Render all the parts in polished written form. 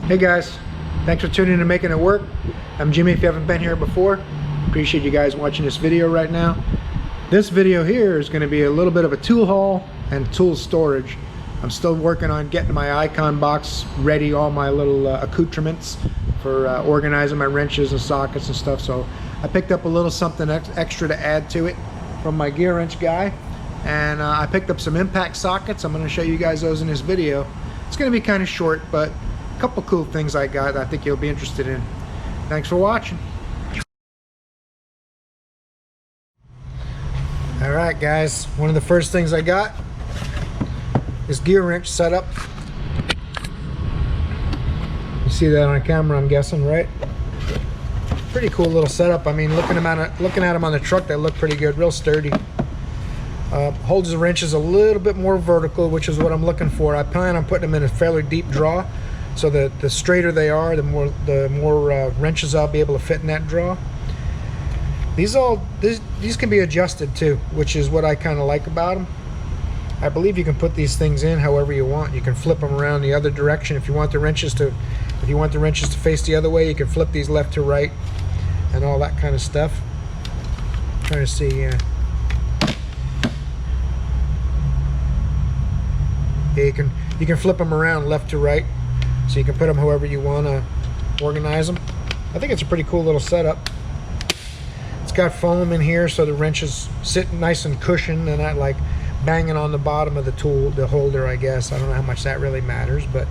Hey guys, thanks for tuning in and making it work. I'm Jimmy if you haven't been here before. Appreciate you guys watching this video right now. This video here is going to be a little bit of a tool haul and tool storage. I'm still working on getting my icon box ready, all my little accoutrements for organizing my wrenches and sockets and stuff. So I picked up a little something extra to add to it from my Gearwrench guy. And I picked up some impact sockets. I'm going to show you guys those in this video. It's going to be kind of short, but a couple cool things I got I think you'll be interested in. Thanks for watching. Alright guys, one of the first things I got is Gearwrench setup. You see that on camera, I'm guessing, right? Pretty cool little setup. I mean, looking at them on the truck, they look pretty good, real sturdy. Holds the wrenches a little bit more vertical, which is what I'm looking for. I plan on putting them in a fairly deep draw, so that the straighter they are, the more wrenches I'll be able to fit in that draw. These can be adjusted too, which is what I kind of like about them. I believe you can put these things in however you want. You can flip them around the other direction if you want the wrenches to face the other way. You can flip these left to right and all that kind of stuff. I'm trying to see. Yeah, you can flip them around left to right, so you can put them however you want to organize them. I think it's a pretty cool little setup. It's got foam in here so the wrenches sit nice and cushioned and not like banging on the bottom of the tool, the holder, I guess. I don't know how much that really matters, but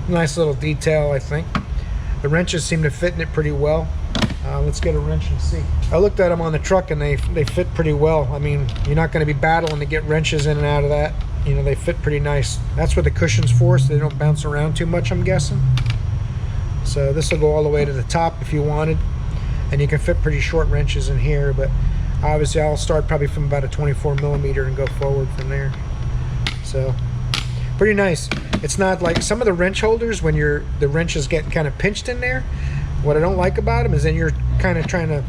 nice little detail, I think. The wrenches seem to fit in it pretty well. Let's get a wrench and see. I looked at them on the truck and they fit pretty well. I mean, you're not going to be battling to get wrenches in and out of that. You know, they fit pretty nice. That's what the cushion's for, so they don't bounce around too much, I'm guessing. So this will go all the way to the top if you wanted, and you can fit pretty short wrenches in here, but obviously I'll start probably from about a 24mm and go forward from there. So pretty nice. It's not like some of the wrench holders when the wrenches get kind of pinched in there. What I don't like about them is then you're kind of trying to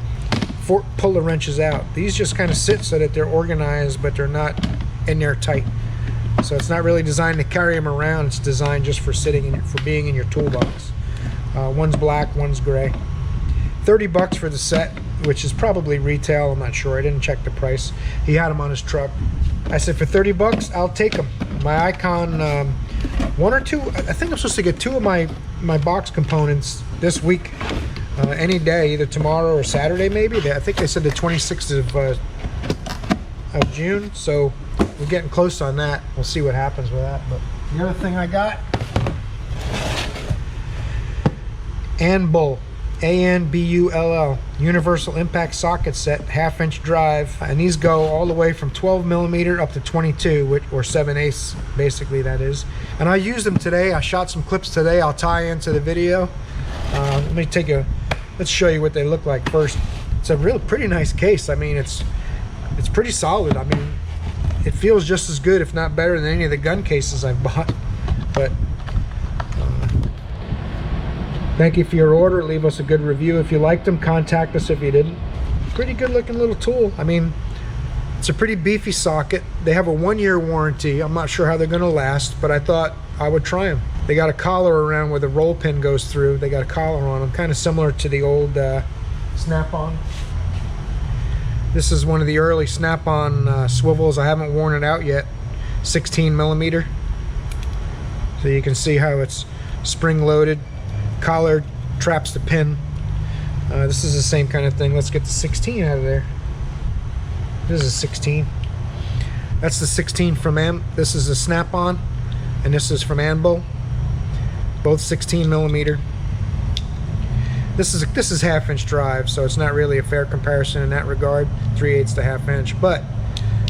pull the wrenches out. These just kind of sit so that they're organized, but they're not in there tight. So it's not really designed to carry them around. It's designed just for being in your toolbox. One's black, one's gray. 30 bucks for the set, which is probably retail. I'm not sure. I didn't check the price. He had them on his truck. I said for 30 bucks, I'll take them. My icon, one or two. I think I'm supposed to get 2 of my box components this week. Any day, either tomorrow or Saturday, maybe. I think they said the 26th of June. So we're getting close on that. We'll see what happens with that. But the other thing I got, Anbull, A-N-B-U-L-L, universal impact socket set, 1/2-inch drive, and these go all the way from 12mm up to 22, or 7/8 basically, that is. And I used them today. I shot some clips today. I'll tie into the video. Let's show you what they look like first. It's a real pretty nice case. I mean, it's pretty solid. I mean, it feels just as good, if not better, than any of the gun cases I've bought. But thank you for your order. Leave us a good review if you liked them. Contact us if you didn't. Pretty good looking little tool. I mean, it's a pretty beefy socket. They have a 1-year warranty. I'm not sure how they're going to last, but I thought I would try them. They got a collar around where the roll pin goes through. They got a collar on them, kind of similar to the old Snap-on. This is one of the early Snap-on swivels. I haven't worn it out yet. 16mm. So you can see how it's spring-loaded. Collar traps the pin. This is the same kind of thing. Let's get the 16 out of there. This is a 16. That's the 16 from this is a Snap-on, and this is from Anbull. Both 16mm. This is 1/2-inch drive, so it's not really a fair comparison in that regard. 3/8 to 1/2-inch, but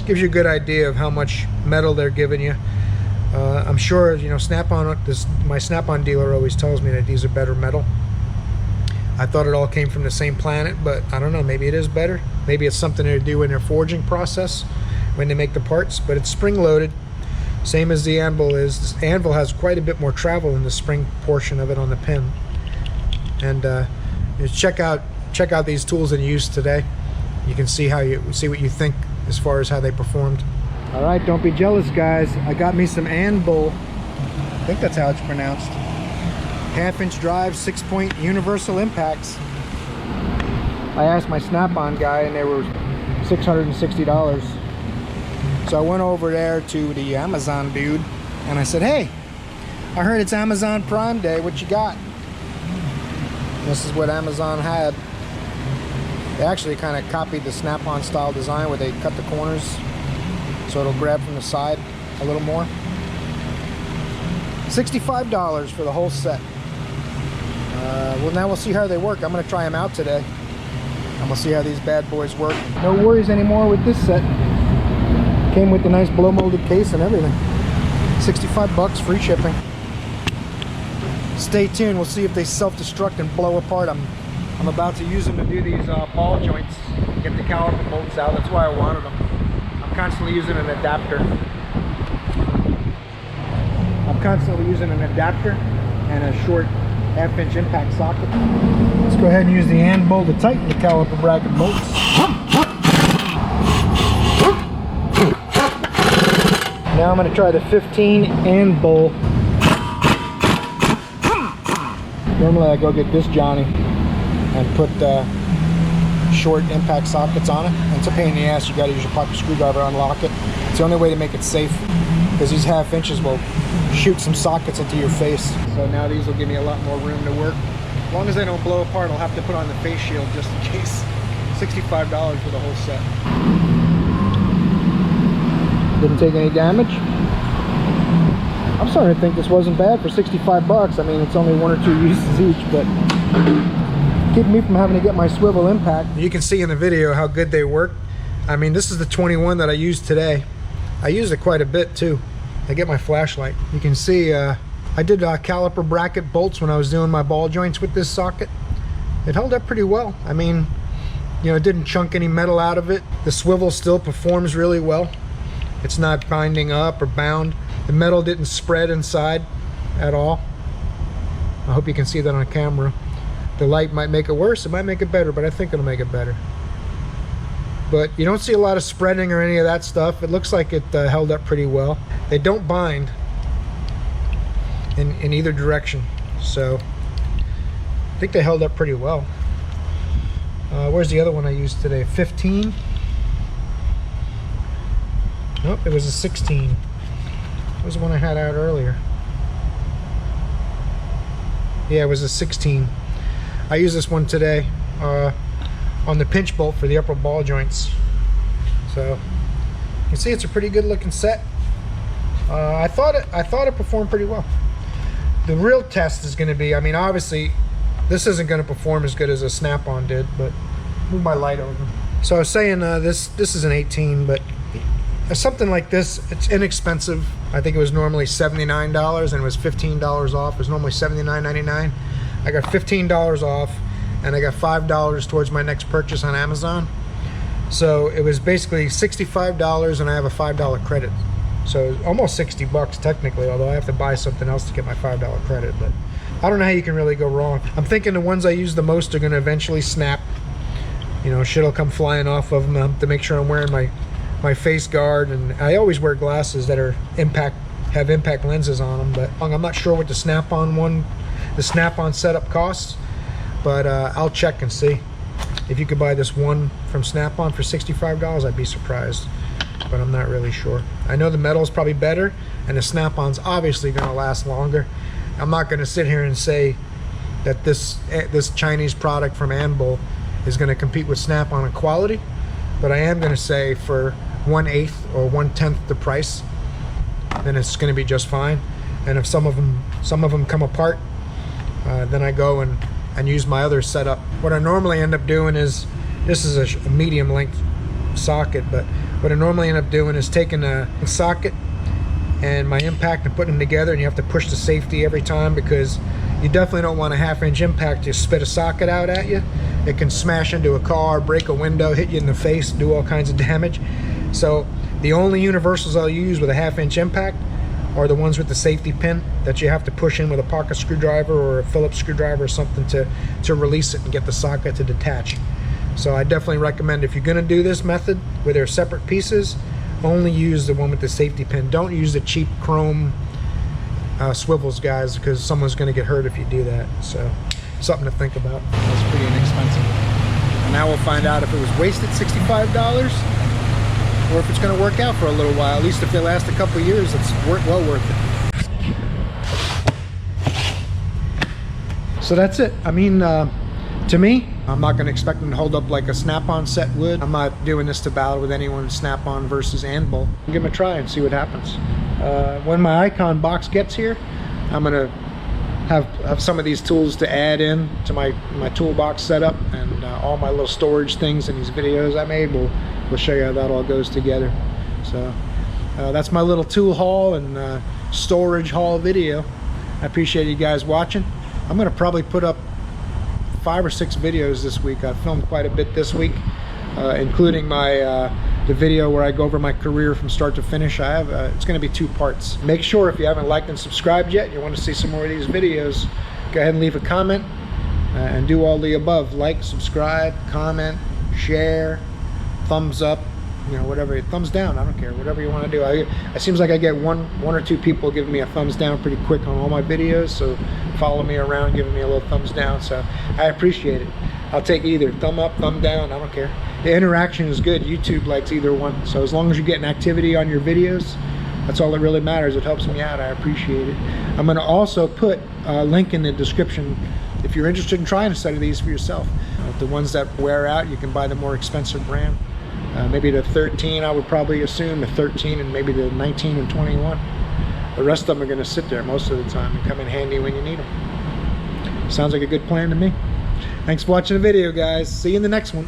gives you a good idea of how much metal they're giving you. I'm sure, you know, Snap-on, my Snap-on dealer always tells me that these are better metal. I thought it all came from the same planet, but I don't know, maybe it is better. Maybe it's something to do in their forging process when they make the parts, but it's spring-loaded, same as the Anbull is. This Anbull has quite a bit more travel in the spring portion of it on the pin. And check out these tools in use today. You can see what you think as far as how they performed. All right, don't be jealous, guys. I got me some Anbull. I think that's how it's pronounced. half-inch drive, 6-point universal impacts. I asked my Snap-on guy and they were $660. So I went over there to the Amazon dude and I said, hey, I heard it's Amazon Prime Day, what you got? And this is what Amazon had. They actually kind of copied the Snap-on style design where they cut the corners so it'll grab from the side a little more. $65 for the whole set. Well, now we'll see how they work. I'm going to try them out today and we'll see how these bad boys work. No worries anymore with this set. Came with the nice blow molded case and everything. 65 bucks, free shipping. Stay tuned, we'll see if they self-destruct and blow apart. I'm about to use them to do these ball joints, get the caliper bolts out. That's why I wanted them. I'm constantly using an adapter. And a short half-inch impact socket. Let's go ahead and use the Anbull to tighten the caliper bracket bolts. Now I'm going to try the 15 Anbull. Normally I go get this Johnny and put short impact sockets on it. And it's a pain in the ass. You got to use your pocket screwdriver to unlock it. It's the only way to make it safe, because these half-inches will shoot some sockets into your face. So now these will give me a lot more room to work. As long as they don't blow apart, I'll have to put on the face shield just in case. $65 for the whole set. Didn't take any damage. I'm starting to think this wasn't bad for 65 bucks. I mean, it's only 1 or 2 uses each, but keeping me from having to get my swivel impact. You can see in the video how good they work. I mean, this is the 21 that I used today. I use it quite a bit too. I get my flashlight. You can see I did caliper bracket bolts when I was doing my ball joints with this socket. It held up pretty well. I mean, you know, it didn't chunk any metal out of it. The swivel still performs really well. It's not binding up or bound. The metal didn't spread inside at all. I hope you can see that on camera. The light might make it worse, it might make it better, but I think it'll make it better. But you don't see a lot of spreading or any of that stuff. It looks like it held up pretty well. They don't bind in either direction, so I think they held up pretty well. Where's the other one I used today? 15? Nope, it was a 16. It was the one I had out earlier. Yeah, it was a 16. I used this one today on the pinch bolt for the upper ball joints. So you can see it's a pretty good looking set. I thought it performed pretty well. The real test is going to be, I mean, obviously this isn't going to perform as good as a Snap-on did, but move my light over. So I was saying this is an 18, but something like this, it's inexpensive. I think it was normally $79 and it was $15 off. It was normally $79.99. I got $15 off and I got $5 towards my next purchase on Amazon. So it was basically $65 and I have a $5 credit. So almost 60 bucks technically, although I have to buy something else to get my $5 credit. But I don't know how you can really go wrong. I'm thinking the ones I use the most are going to eventually snap. You know, shit'll come flying off of them to make sure I'm wearing my face guard, and I always wear glasses that are have impact lenses on them. But I'm not sure what the Snap-on setup costs, but I'll check and see. If you could buy this one from Snap-on for $65, I'd be surprised, but I'm not really sure. I know the metal's probably better, and the Snap-on's obviously going to last longer. I'm not going to sit here and say that this Chinese product from Anbull is going to compete with Snap-on in quality, but I am going to say for 1/8 or 1/10 the price, then it's going to be just fine. And if some of them come apart, then I go and use my other setup. What I normally end up doing is, this is a medium length socket, but what I normally end up doing is taking a socket and my impact and putting them together, and you have to push the safety every time, because you definitely don't want a 1/2 inch impact to spit a socket out at you. It can smash into a car, break a window, hit you in the face, do all kinds of damage. So the only universals I'll use with a 1/2 inch impact are the ones with the safety pin that you have to push in with a pocket screwdriver or a Phillips screwdriver or something to release it and get the socket to detach. So I definitely recommend, if you're going to do this method where they're separate pieces, only use the one with the safety pin. Don't use the cheap chrome swivels, guys, because someone's going to get hurt if you do that. So something to think about. That's pretty inexpensive. And now we'll find out if it was wasted $65 or if it's going to work out for a little while. At least if they last a couple of years, it's well worth it. So that's it. I mean, to me, I'm not going to expect them to hold up like a Snap-on set would. I'm not doing this to battle with anyone Snap-on versus Anbull. Give them a try and see what happens. When my Icon box gets here, I'm going to have some of these tools to add in to my toolbox setup, and all my little storage things in these videos I made. We'll show you how that all goes together. So that's my little tool haul and storage haul video. I appreciate you guys watching. I'm going to probably put up 5 or 6 videos this week. I've filmed quite a bit this week, including my the video where I go over my career from start to finish. I have it's going to be 2 parts. Make sure if you haven't liked and subscribed yet, you want to see some more of these videos, go ahead and leave a comment and do all the above. Like, subscribe, comment, share, thumbs up, you know, whatever. Thumbs down, I don't care, whatever you want to do. It seems like I get one or 2 people giving me a thumbs down pretty quick on all my videos, so follow me around giving me a little thumbs down, so I appreciate it. I'll take either thumb up, thumb down, I don't care. The interaction is good. YouTube likes either one, so as long as you're getting activity on your videos, that's all that really matters. It helps me out. I appreciate it. I'm going to also put a link in the description if you're interested in trying a set of these for yourself. The ones that wear out, you can buy the more expensive brand. Maybe the 13, I would probably assume, the 13 and maybe the 19 and 21. The rest of them are going to sit there most of the time and come in handy when you need them. Sounds like a good plan to me. Thanks for watching the video, guys. See you in the next one.